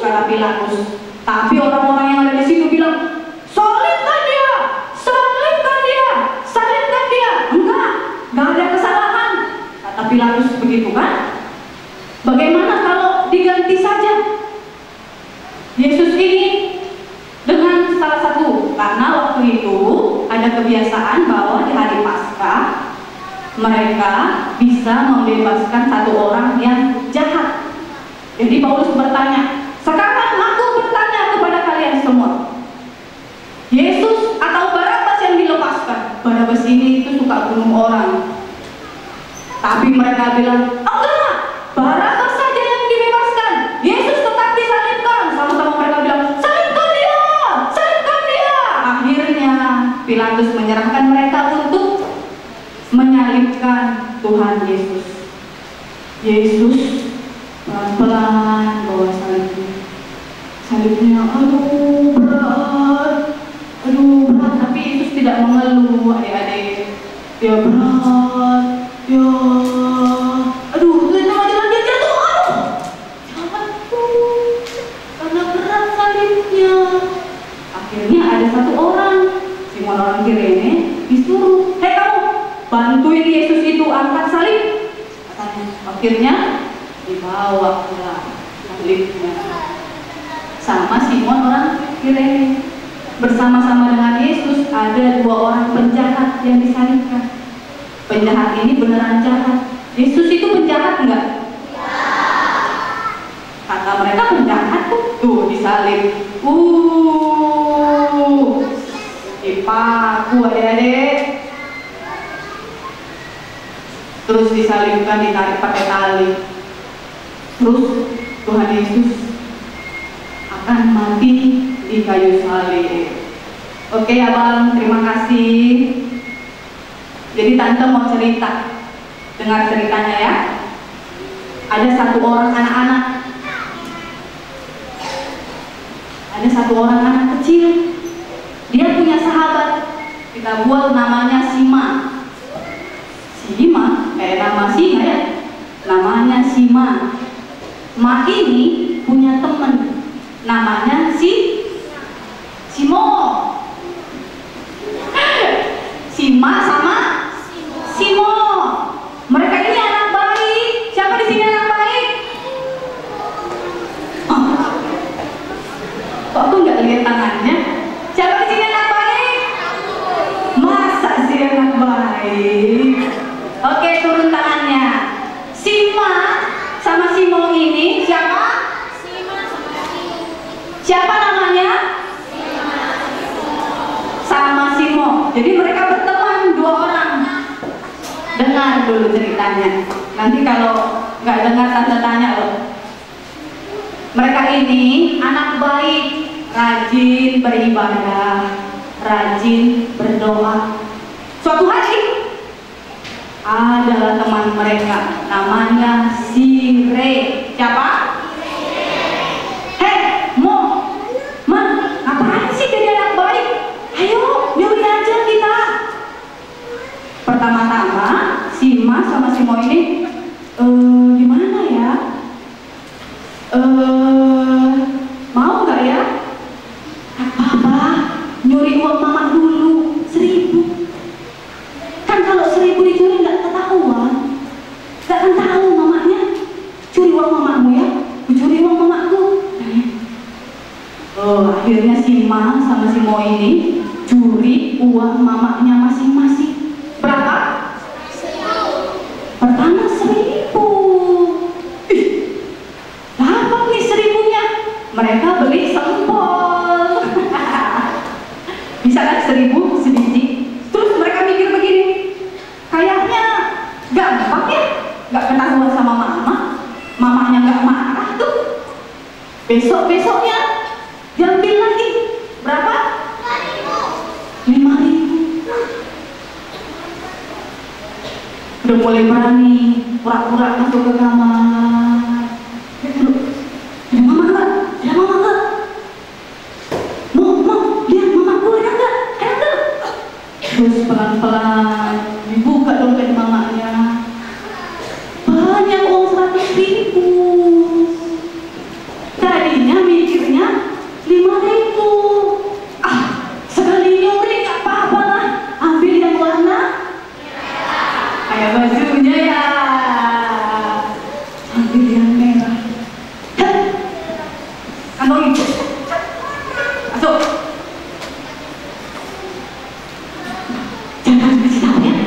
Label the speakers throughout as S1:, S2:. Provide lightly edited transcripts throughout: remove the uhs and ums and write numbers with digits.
S1: kata Pilatus. Tapi orang-orang yang ada di situ bilang, salibkan dia, salibkan dia, salibkan dia. Enggak ada kesalahan, kata Pilatus begitu kan? Bagaimana kalau diganti saja Yesus ini dengan salah satu? Karena waktu itu ada kebiasaan bahwa di hari Paskah mereka bisa membebaskan satu orang yang jahat. Jadi Paulus bertanya, sekarang aku bertanya kepada kalian semua, Yesus atau Barabas yang dilepaskan? Barabas ini itu suka bunuh orang. Tapi mereka bilang, enggak, Barabas saja yang dibebaskan, Yesus tetap disalibkan. Sama-sama mereka bilang, salibkan dia, salibkan dia. Akhirnya Pilatus menyerahkan mereka untuk menyalibkan Tuhan Yesus. Yesus pelan-pelan bawa salibnya, aduh berat, tapi Yesus tidak mengeluh, adik-adik. Dia berat, ya, aduh, jangan dia jatuh, jatuh, karena berat salibnya. Akhirnya ada satu orang, Simon orang Kirene, disuruh, hei kamu, bantuin Yesus itu angkat salib. Akhirnya dibawa pulang salibnya sama Simon orang Kirene. Bersama-sama dengan Yesus ada dua orang penjahat yang disalibkan. Penjahat ini beneran jahat. Yesus itu penjahat enggak? Kata mereka penjahat tuh disalib. Dipaku adik-adik. Terus disalibkan, ditarik pakai tali. Terus Tuhan Yesus akan mati di kayu salib. Oke abang, terima kasih. Jadi tante mau cerita, dengar ceritanya ya. Ada satu orang anak-anak, ada satu orang anak kecil. Dia punya sahabat, kita buat namanya Sima. Sima, kayak nama singa ya, namanya Sima. Ma ini punya teman, namanya Simo. Sima sama Simo. Mereka ini anak baik. Siapa di sini anak baik? Kok aku nggak lihat tangannya? Siapa di sini anak baik? Masa sih anak baik? Oke, turun tangannya. Sima sama Simo ini siapa? Siapa namanya? Sama Simo. Jadi mereka berteman dua orang. Dengar dulu ceritanya. Nanti kalau nggak dengar tante tanya loh. Mereka ini anak baik, rajin beribadah, rajin berdoa. Suatu hari adalah teman mereka, namanya Sire. Siapa? Pertama-tama Sima sama Simo ini gimana ya? Mau nggak ya? Apa? Nyuri uang mama dulu 1.000. Kan kalau 1.000 dicuri nggak ketahuan, nggak akan tahu mamanya. Curi uang mamamu ya? Curi uang mamaku. Akhirnya Sima sama Simo ini curi uang mamanya masing-masing. Berapa? 1.000. Pertama 1.000. Dapat nih 1.000-nya. Mereka beli sempol. Bisa kan 1.000 sedikit. Terus mereka mikir begini, kayaknya gampang ya, nggak ketahuan sama mama. Mamanya nggak marah tuh. Besok-besoknya diambil lagi. Berapa? 5.000. Udah mulai berani pura-pura masuk ke kamar. Ada mama enggak? Ada mama enggak? Mau, lihat mamaku ada enggak? Ada enggak? Terus pelan-pelan dibuka dompet mamanya. Banyak uang 100.000. Tadinya mikirnya 5.000. Sekali nyuri nggak apa-apa lah, ambil yang warna kayak bajunya ya, ambil yang merah. Kantongin, masuk. Jangan kasih tahu ya,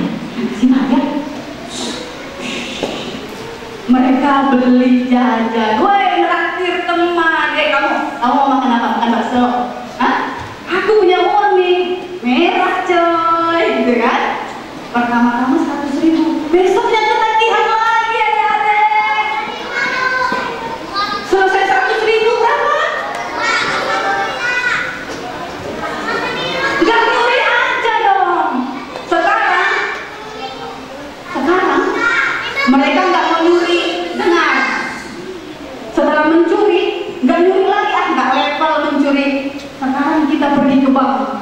S1: Mereka beli jajan, woi nraktir teman. Kamu mau makan apa? Makan bakso? Hah? Aku punya uang nih, merah coy, gitu kan? Pertama-tama 100.000, besoknya ketagihan lagi adik-adik. Selesai 100.000 berapa? Gak nyuri aja dong. Sekarang mereka nggak mau nyuri. Dengar, setelah mencuri nggak nyuri lagi, nggak level mencuri. Sekarang kita pergi ke bank.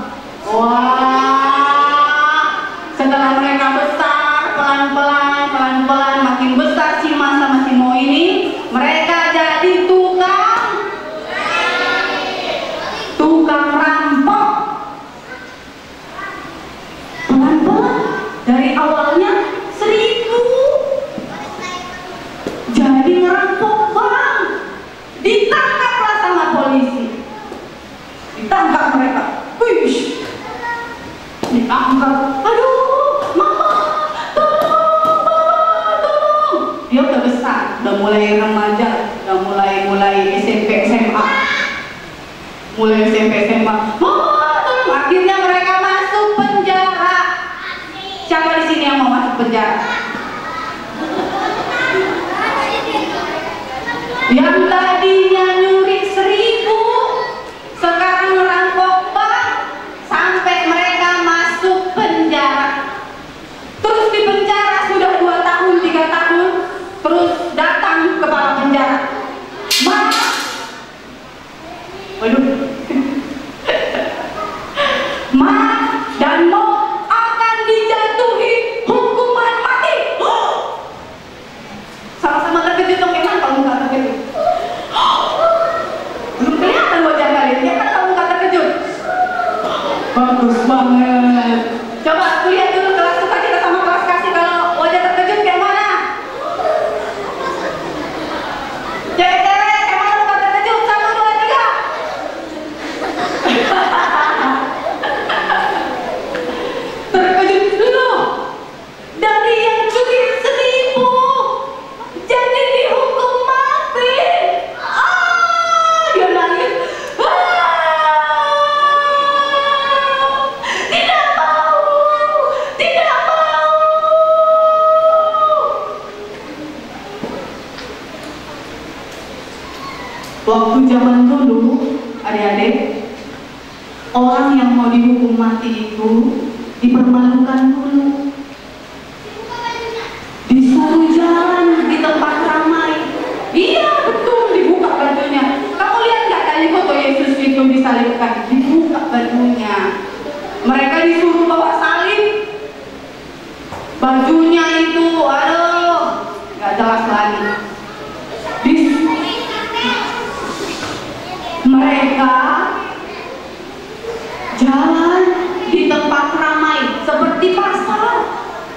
S1: Wah, setelah mereka besar, pelan-pelan makin besar si Mas sama si Mo ini, mereka jadi tukang rampok. Pelan-pelan dari awalnya 1.000 jadi ngerampok bank. Ditangkaplah sama polisi. Ditangkap mereka. Wish. Ditangkap. Aduh, mama, tolong. Dia udah besar, udah mulai remaja, udah mulai SMP SMA. Mulai SMP SMA. Mama, tolong. Akhirnya mereka masuk penjara. Siapa di sini yang mau masuk penjara? Yang tadinya nyuri 1.000, sekarang merampok bank sampai mereka masuk penjara. Terus di penjara sudah 2 tahun, 3 tahun, terus datang kepala penjara. Dan Mo akan dijatuhi hukuman mati. Sama-sama terkejut dong, emang kalau nggak terkejut? Belum kelihatan wajah kalian, ya kan kalau nggak terkejut? Bagus banget. Coba lihat dulu kelas suka kita sama kelas kasih, kalau wajah terkejut kayak mana? Cewek-cewek, kayak mana nggak terkejut? 1, 2, 3. Terkejut dulu. Dari yang curi 1.000 jadi dihukum mati. Dia nangis. Tidak mau. Waktu zaman dulu, adik-adik, orang yang mau dihukum mati itu dipermalukan dulu, disuruh jalan di tempat ramai. Iya betul, dibuka bajunya. Kamu lihat nggak tadi foto Yesus itu disalibkan? Dibuka bajunya. Mereka disuruh bawa salib, bajunya itu, aduh, nggak jelas lagi. Mereka jalan di tempat ramai seperti pasar,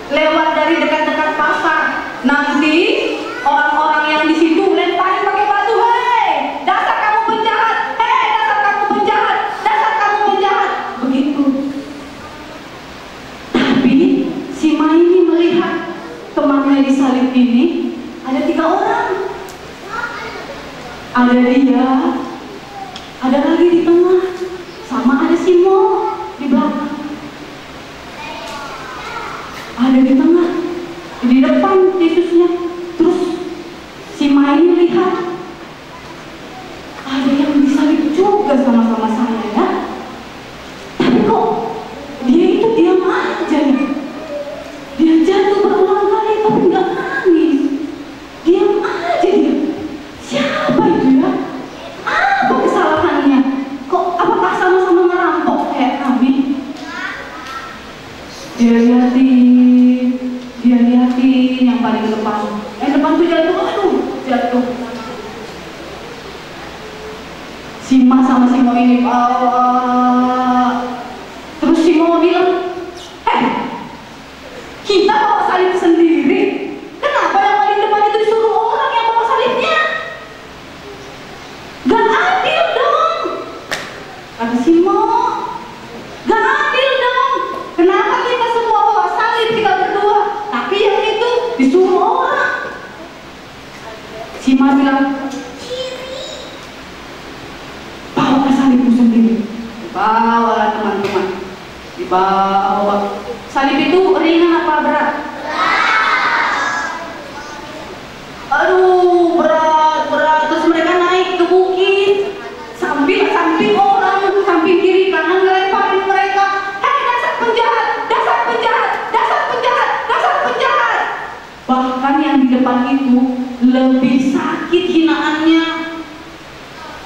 S1: lewat dari dekat-dekat pasar. Nanti orang-orang yang di situ lemparin pakai batu, hei dasar kamu penjahat, hei dasar kamu penjahat, dasar kamu penjahat, begitu. Tapi si Ma ini melihat temannya di salib ini ada 3 orang, ada dia, ada lagi di tengah, sama ada si Mo di belakang. Ada di tengah, di depan Yesusnya. Terus si Ma ini lihat ada yang disalib juga sama-sama saya ya. Tapi kok dia itu diam aja ya. Dia jatuh berulang kali tapi nggak nangis. Diam aja dia. Siapa itu ya? Apa kesalahannya? Kok apakah sama-sama merampok kayak kami? Dia liatin yang paling depan. Yang depan tuh jatuh, aduh, jatuh. Sima sama Simo ini bawa. Terus Simo bilang, kita bawa salib sendiri. Kenapa yang paling depan itu disuruh orang yang bawa salibnya? Gak adil dong, kata Simo. Gak adil dong. Kenapa kita semua bawa salib, kita berdua, tapi yang itu disuruh orang? Sima bilang, bawa salibmu sendiri. Dibawalah teman-teman, dibawa. Salib itu ringan apa berat? Aduh, berat. Terus mereka naik ke bukit, samping orang, samping kiri kanan ngelemparin mereka. Hei, dasar penjahat, dasar penjahat, dasar penjahat, dasar penjahat. Bahkan yang di depan itu lebih sakit hinaannya.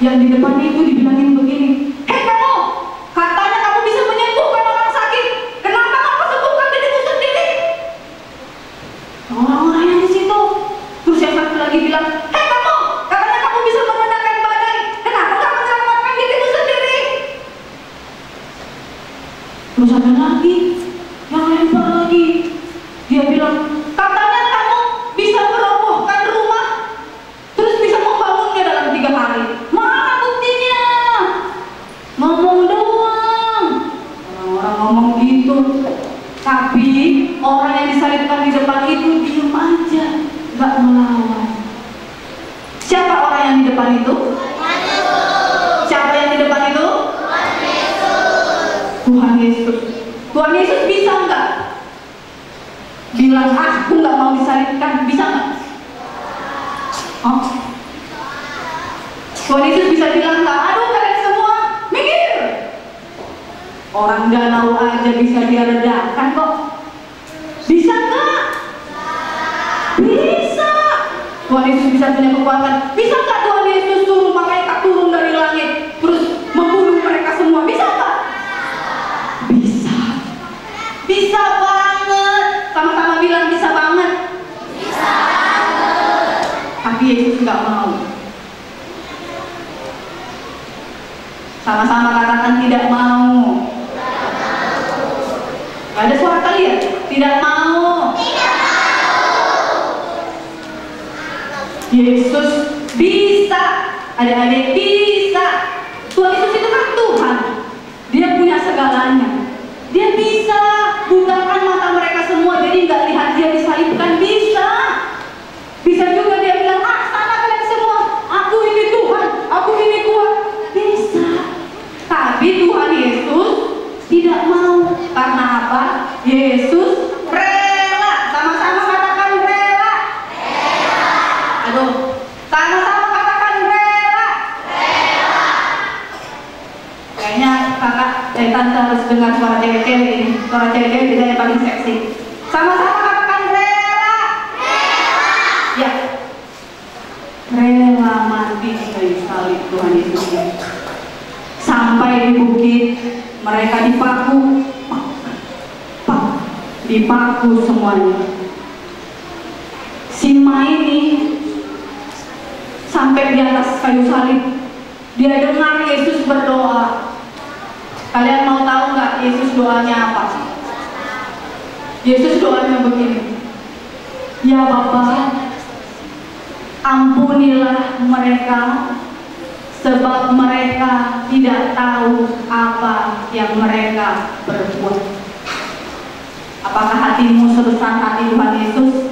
S1: Yang di depan itu dibilangin begini, hei kamu, katanya kamu bisa menyembuhkan orang sakit, kenapa kamu sembuhkan dirimu sendiri? Orang-orang yang di situ. Terus yang satu lagi bilang, hei kamu, katanya kamu bisa meredakan badai, kenapa kamu menyelamatkan dirimu sendiri? Terus ada lagi yang lempar lagi, dia bilang, katanya kamu bisa merobohkan rumah, terus bisa membangunnya dalam 3 hari. Mana buktinya? Ngomong doang. Orang-orang ngomong gitu, tapi orang yang disalibkan di depan itu diem aja, gak melawan. Siapa orang yang di depan itu? Siapa yang di depan itu? Tuhan Yesus. Tuhan Yesus bisa nggak bilang, aku nggak mau disalibkan? Bisa nggak? Oh. Tuhan Yesus bisa bilang nggak? Aduh kalian semua mikir. Orang danau aja bisa dia redakan kok. Bisa nggak? Bisa. Tuhan Yesus bisa punya kekuatan. Bisa nggak Tuhan Yesus suruh malaikat turun dari langit terus membunuh mereka semua? Bisa nggak? Bisa. Bisa banget. Sama-sama bilang bisa banget. Bisa banget. Tapi Yesus nggak mau. Sama-sama katakan tidak mau. Gak ada suara kalian? Tidak mau. Yesus bisa. Adik-adik bisa. Tuhan Yesus itu kan Tuhan. Dia punya segalanya. Dia bisa butakan mata mereka semua, jadi nggak lihat dia disalibkan. Bisa. Bisa juga dia bilang, sana kalian semua, aku ini Tuhan, aku ini kuat. Bisa. Tapi Tuhan Yesus tidak mau. Karena apa? Yesus rela. Sama-sama katakan rela. Rela. Aduh, sama-sama katakan rela. Rela. Kayaknya kakak tante harus dengar suara cewek-cewek ini. Suara cewek-cewek biasanya paling seksi. Sama-sama katakan rela. Rela. Ya. Rela mati di kayu salib Tuhan Yesus. Sampai di bukit mereka dipaku, dipaku semuanya. Sima ini sampai di atas kayu salib, dia dengar Yesus berdoa. Kalian mau tahu nggak Yesus doanya apa? Yesus doanya begini, ya Bapa, ampunilah mereka, sebab mereka tidak tahu apa yang mereka berbuat. Apakah hatimu sebesar hati Tuhan Yesus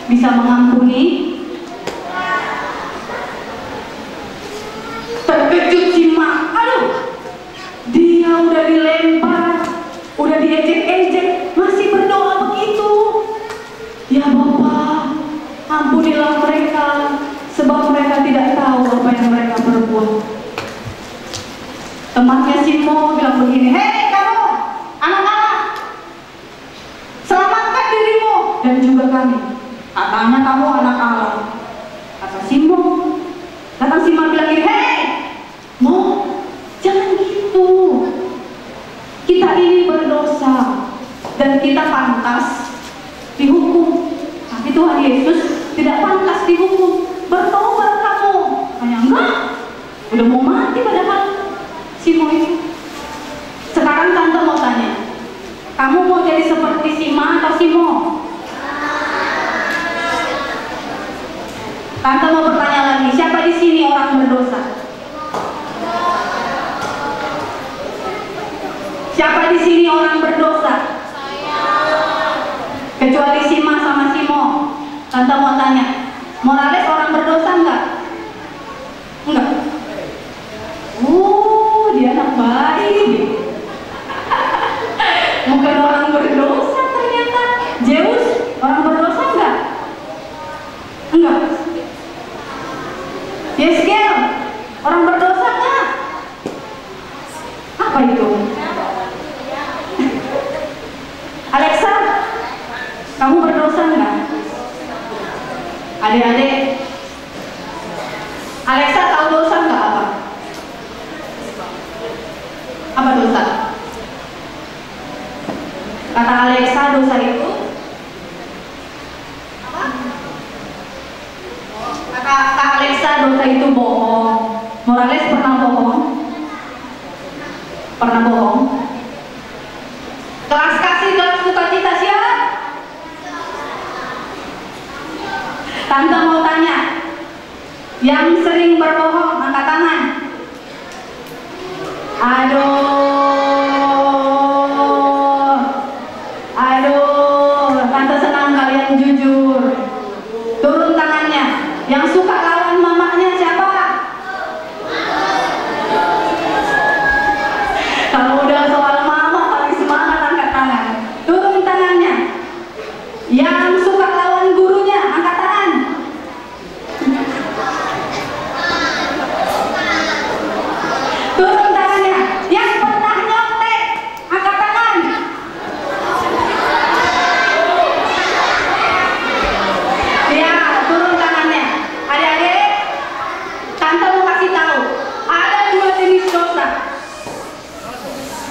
S1: bisa mengampuni? Terkejut Sima, aduh, dia udah dilempar, udah diejek-ejek, masih berdoa begitu. Ya Bapa, ampunilah mereka, sebab mereka tidak tahu apa yang mereka perbuat. Temannya Simo bilang begini, hei kamu, anak-anak, selamatkan dirimu dan juga kami. Katanya kamu anak Allah. Kata Simo. Datang Simo bilang gini, hei, Mo, jangan gitu. Kita ini berdosa dan kita pantas dihukum. Tapi Tuhan Yesus tidak pantas dihukum. Bertobat kamu. Hanya enggak, udah mau mati padahal. Simo itu. Sekarang tante mau tanya, kamu mau jadi seperti Sima atau Simo? Tante mau bertanya lagi, siapa di sini orang berdosa? Siapa di sini orang berdosa? Kecuali Sima sama Simo. Tante mau tanya, Morales orang berdosa enggak? Enggak. Dia anak baik. Bukan orang berdosa ternyata. Zeus orang berdosa enggak? Enggak. Yeskel orang berdosa enggak? Apa itu? Alexa, kamu berdosa enggak? Adik-adik, Alexa tahu dosa enggak apa? Apa dosa? Kata Alexa, dosa itu apa? Kata Alexa, dosa itu bohong. Morales pernah bohong? Pernah bohong? Kelas kasih, kelas sukacita siapa? Tante mau tanya, yang sering berbohong angkat tangan. Aduh, tante senang kalian jujur. Turun tangannya. Yang suka lawan mamanya siapa? Kalau udah soal mama paling semangat angkat tangan. Turun tangannya. Yang suka lawan gurunya angkat tangan. Turun tangannya. Yang pernah nyontek angkat tangan. Ya, turun tangannya. Adik-adik, tante mau kasih tahu, ada dua jenis dosa.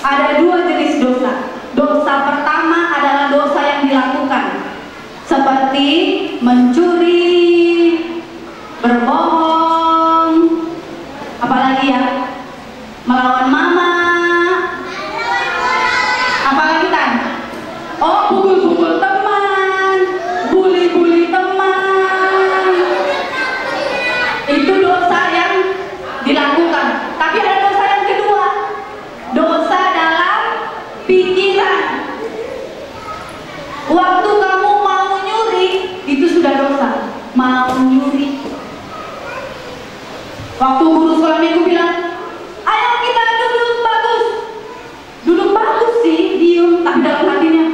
S1: Ada dua jenis dosa. Dosa pertama adalah dosa yang dilakukan, seperti mencuri, berbohong, apalagi ya, melawan mama, apalagi kan? Oh, pukul-pukul teman, bully-bully teman. Itu dosa yang dilakukan. Tapi ada dosa yang kedua, dosa dalam pikiran. Waktu kamu mau nyuri, itu sudah dosa. Mau nyuri. Waktu guru sekolah minggu bilang, ayo kita duduk bagus. Duduk bagus sih, diem. Tapi dalam hatinya,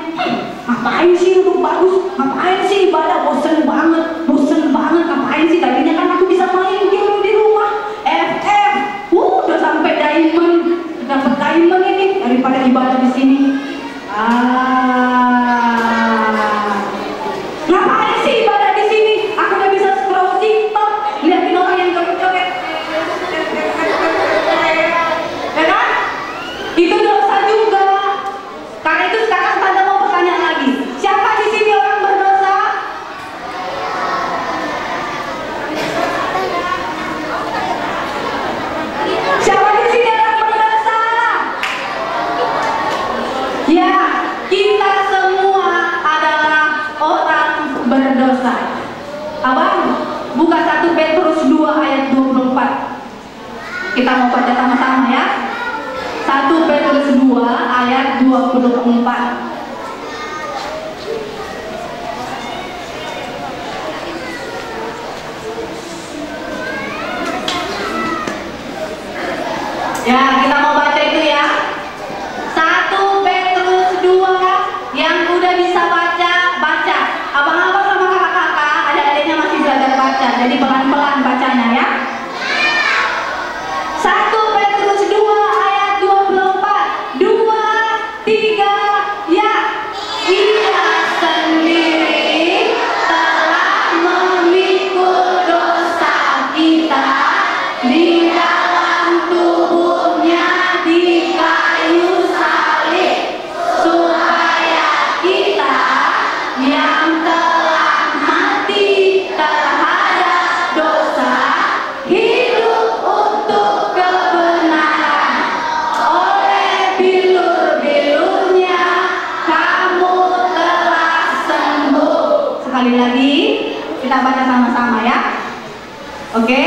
S1: ngapain sih duduk bagus? Ngapain sih ibadah? Bosen banget, ngapain sih? Tadinya kan aku bisa main game di rumah. FF, udah sampai diamond. Dapat diamond ini daripada ibadah di sini. Ngapain sih ibadah di sini? Aku udah bisa scroll TikTok, liatin orang yang joget-joget. Ya kan? Itu dosa juga. Karena itu sekarang tante mau bertanya lagi. Siapa di sini orang berdosa? Siapa di sini orang berdosa? Ya, kita semua adalah orang berdosa. Abang, buka 1 Petrus 2 ayat 24. Kita mau baca sama-sama ya. 1 Petrus 2 ayat 24. Ya, kita mau baca itu ya. 1 Petrus 2, yang udah bisa baca, baca. Abang-abang sama kakak-kakak, adik-adiknya masih belajar baca, jadi pelan-pelan bacanya ya. 1 Petrus 2 ayat 24. 2, 3, ya. Ia sendiri telah memikul dosa kita di dalam tubuhnya di kayu salib, supaya kita yang telah mati terhadap lagi, kita baca sama-sama ya. Oke.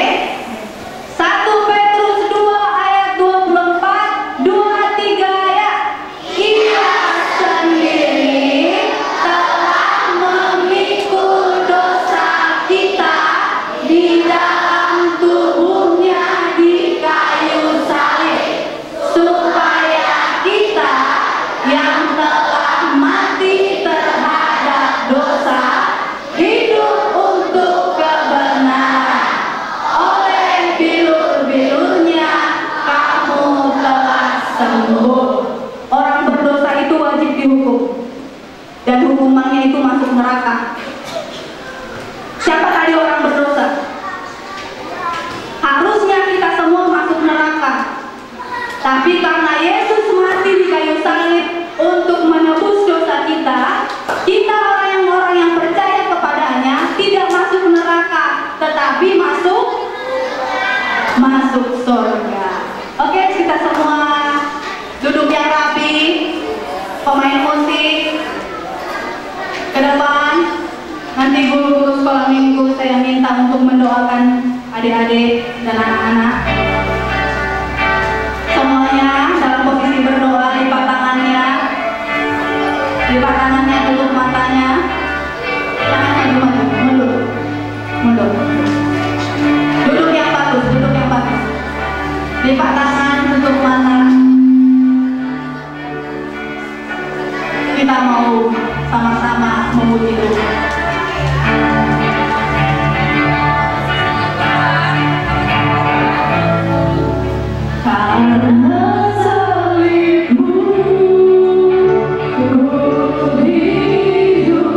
S1: 1 Petrus 2 ayat 24, 23 ya. Ia sendiri telah memikul dosa kita di dalam tubuhnya di kayu salib, supaya kita yang telah mati terhadap dosa hidup untuk kebenaran. Oleh bilur-bilurnya kamu telah sembuh. Orang berdosa itu wajib dihukum, dan hukumannya itu masuk neraka. Siapa tadi orang berdosa? Harusnya kita semua masuk neraka, tapi karena Yesus mati di kayu salib untuk menebus dosa kita, kita orang yang percaya kepadanya tidak masuk neraka, tetapi masuk surga. Oke, kita semua duduk yang rapi. Pemain musik ke depan. Nanti guru sekolah minggu saya minta untuk mendoakan adik-adik dan anak-anak. Semuanya dalam posisi berdoa, lipat tangannya, tutup matanya, tangannya mundur. Duduk yang bagus. Lipat tangan, tutup mata. Kita mau sama-sama memuji Tuhan. Karena salibmu ku hidup,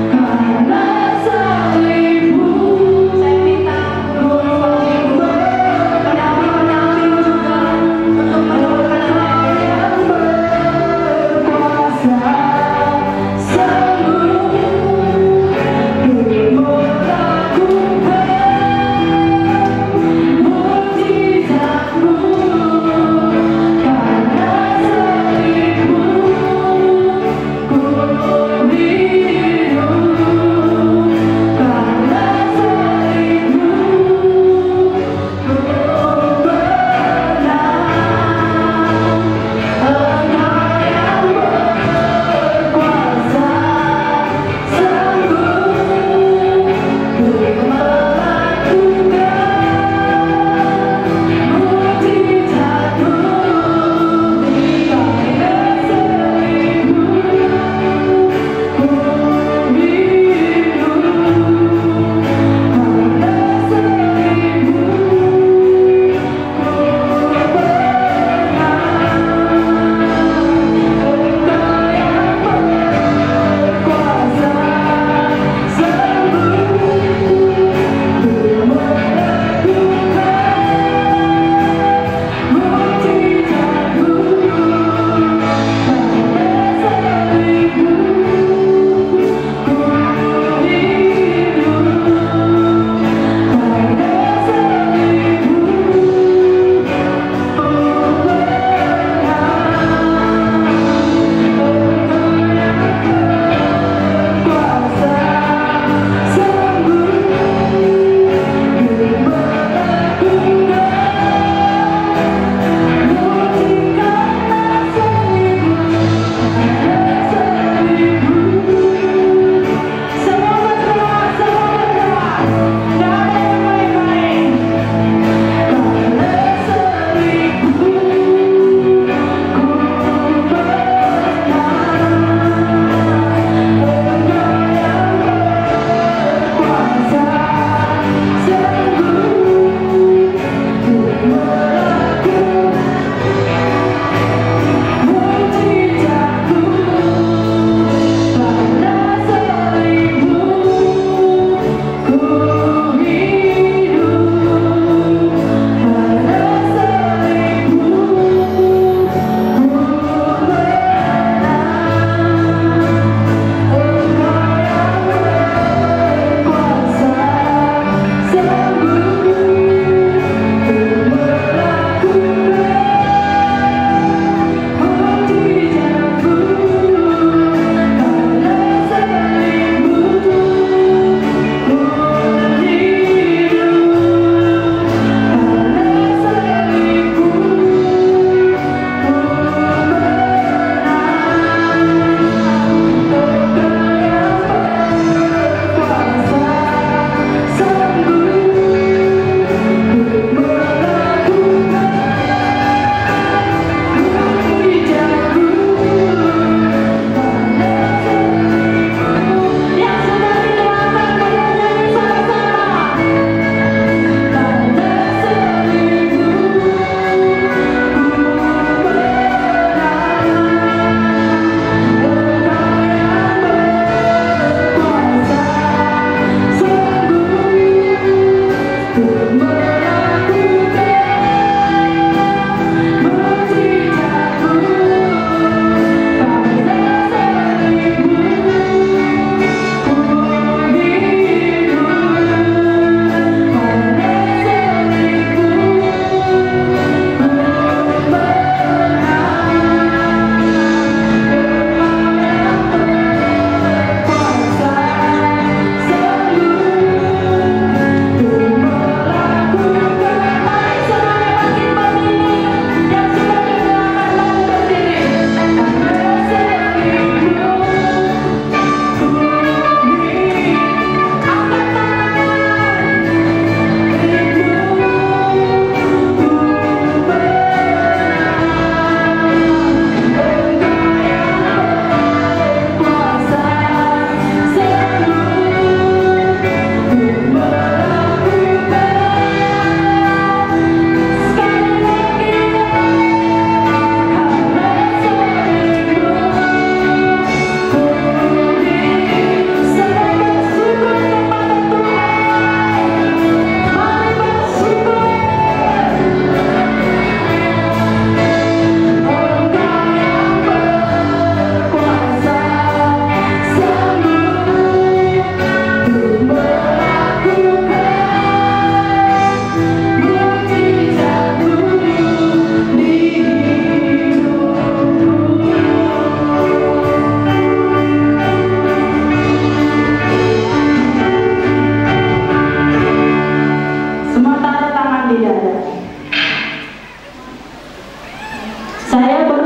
S1: karena salibmu. Saya minta guru pendamping juga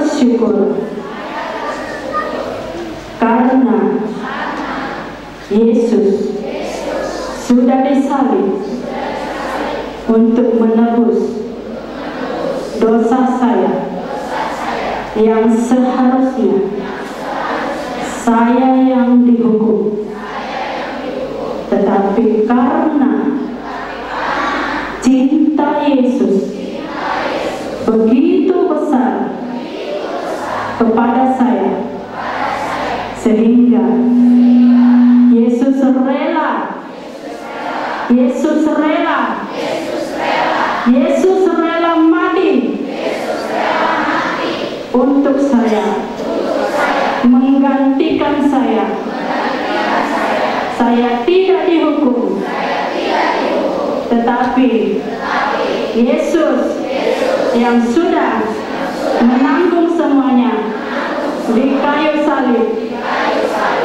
S1: bersyukur karena Yesus sudah disalib untuk menebus dosa saya yang seharusnya saya yang dihukum, tetapi karena cinta Yesus begitu besar kepada saya, sehingga Yesus rela mati untuk saya, menggantikan saya. Saya tidak dihukum, tetapi Yesus yang sudah menanggung semuanya di kayu salib.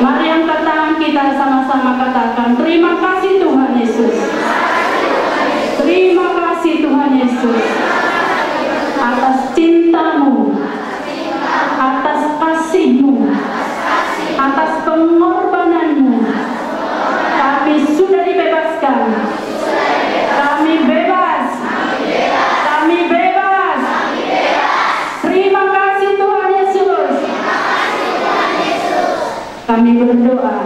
S1: Mari angkat tangan kita sama-sama katakan, terima kasih Tuhan Yesus. Terima kasih Tuhan Yesus atas cinta-Mu, atas kasih-Mu, atas pengorbanan-Mu. Kami sudah dibebaskan. Kami bebas. Kami bebas. Terima kasih Tuhan Yesus. Kami berdoa